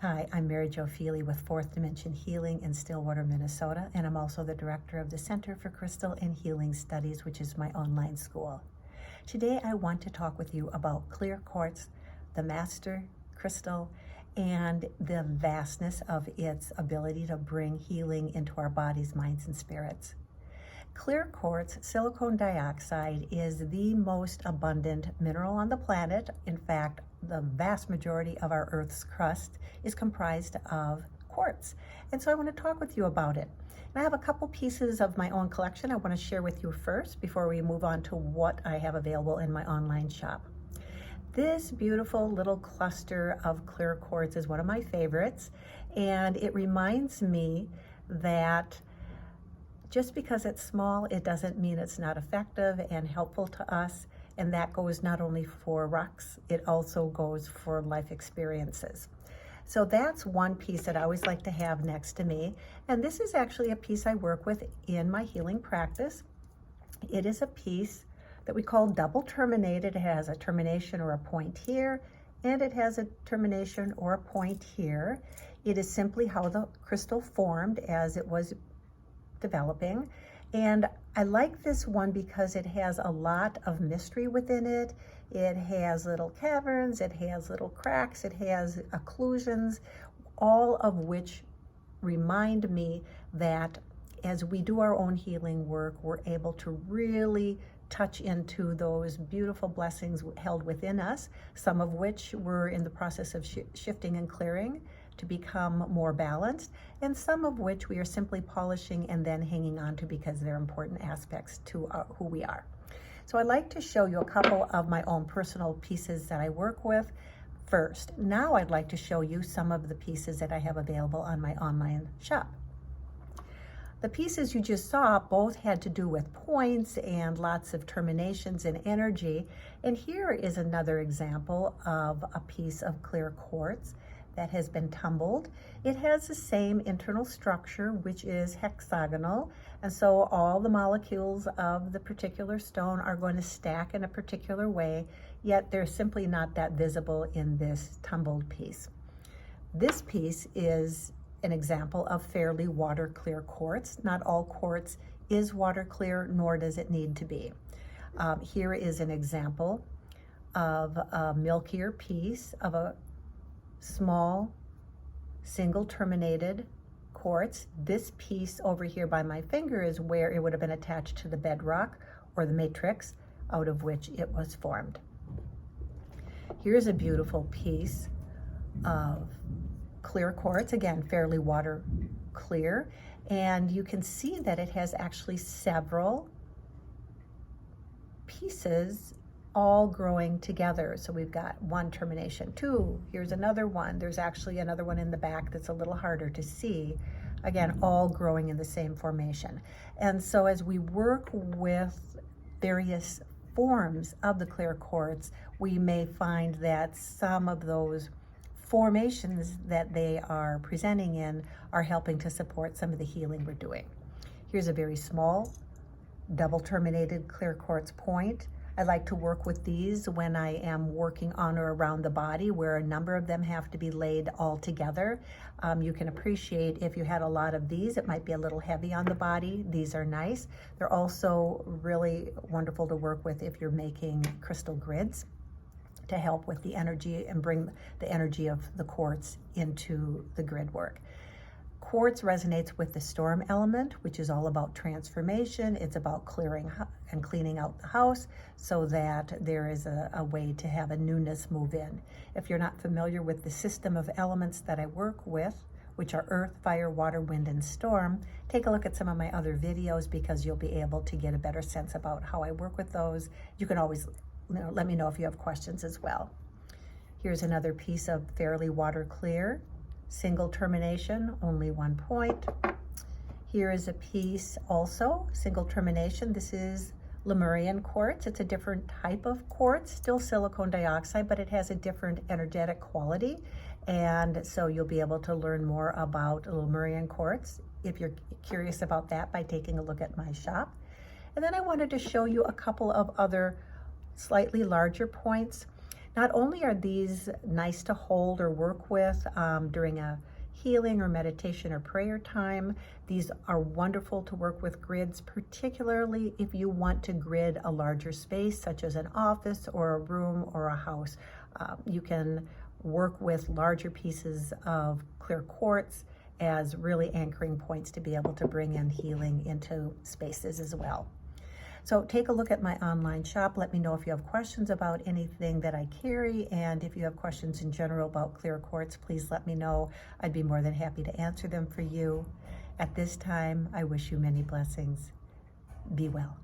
Hi, I'm Maryjo with Fourth Dimension Healing in Stillwater, Minnesota, and I'm also the director of the Center for Crystal and Healing Studies, which is my online school. Today I want to talk with you about clear quartz, the master crystal, and the vastness of its ability to bring healing into our bodies, minds, and spirits. Clear quartz, silicon dioxide, is the most abundant mineral on the planet. In fact, the vast majority of our Earth's crust is comprised of quartz. And so I want to talk with you about it. And I have a couple pieces of my own collection I want to share with you first before we move on to what I have available in my online shop. This beautiful little cluster of clear quartz is one of my favorites, and it reminds me that just because it's small, it doesn't mean it's not effective and helpful to us. And that goes not only for rocks, it also goes for life experiences. So that's one piece that I always like to have next to me. And this is actually a piece I work with in my healing practice. It is a piece that we call double terminated. It has a termination or a point here, and it has a termination or a point here. It is simply how the crystal formed as it was developing. And I like this one because it has a lot of mystery within it. It has little caverns, it has little cracks, it has occlusions, all of which remind me that as we do our own healing work, we're able to really touch into those beautiful blessings held within us, some of which we're in the process of shifting and clearing to become more balanced, and some of which we are simply polishing and then hanging on to because they're important aspects to who we are. So I'd like to show you a couple of my own personal pieces that I work with first. Now I'd like to show you some of the pieces that I have available on my online shop. The pieces you just saw both had to do with points and lots of terminations and energy. And here is another example of a piece of clear quartz that has been tumbled. It has the same internal structure, which is hexagonal. And so all the molecules of the particular stone are going to stack in a particular way, yet they're simply not that visible in this tumbled piece. This piece is an example of fairly water clear quartz. Not all quartz is water clear, nor does it need to be. Here is an example of a milkier piece of a small single terminated quartz. This piece over here by my finger is where it would have been attached to the bedrock or the matrix out of which it was formed. Here's a beautiful piece of clear quartz, again fairly water clear, and you can see that it has actually several pieces all growing together. So we've got one termination, two, here's another one. There's actually another one in the back that's a little harder to see. Again, all growing in the same formation. And so as we work with various forms of the clear quartz, we may find that some of those formations that they are presenting in are helping to support some of the healing we're doing. Here's a very small double terminated clear quartz point. I like to work with these when I am working on or around the body where a number of them have to be laid all together. You can appreciate if you had a lot of these, it might be a little heavy on the body. These are nice. They're also really wonderful to work with if you're making crystal grids to help with the energy and bring the energy of the quartz into the grid work. Quartz resonates with the storm element, which is all about transformation. It's about clearing and cleaning out the house so that there is a way to have a newness move in. If you're not familiar with the system of elements that I work with, which are earth, fire, water, wind, and storm, take a look at some of my other videos because you'll be able to get a better sense about how I work with those. You can always let me know if you have questions as well. Here's another piece of fairly water clear, single termination, only one point. Here is a piece also, single termination. This is Lemurian quartz. It's a different type of quartz, still silicon dioxide, but it has a different energetic quality. And so you'll be able to learn more about Lemurian quartz if you're curious about that by taking a look at my shop. And then I wanted to show you a couple of other slightly larger points. Not only are these nice to hold or work with during a healing or meditation or prayer time, these are wonderful to work with grids, particularly if you want to grid a larger space, such as an office or a room or a house. You can work with larger pieces of clear quartz as really anchoring points to be able to bring in healing into spaces as well. So take a look at my online shop. Let me know if you have questions about anything that I carry, and if you have questions in general about clear quartz, please let me know. I'd be more than happy to answer them for you. At this time, I wish you many blessings. Be well.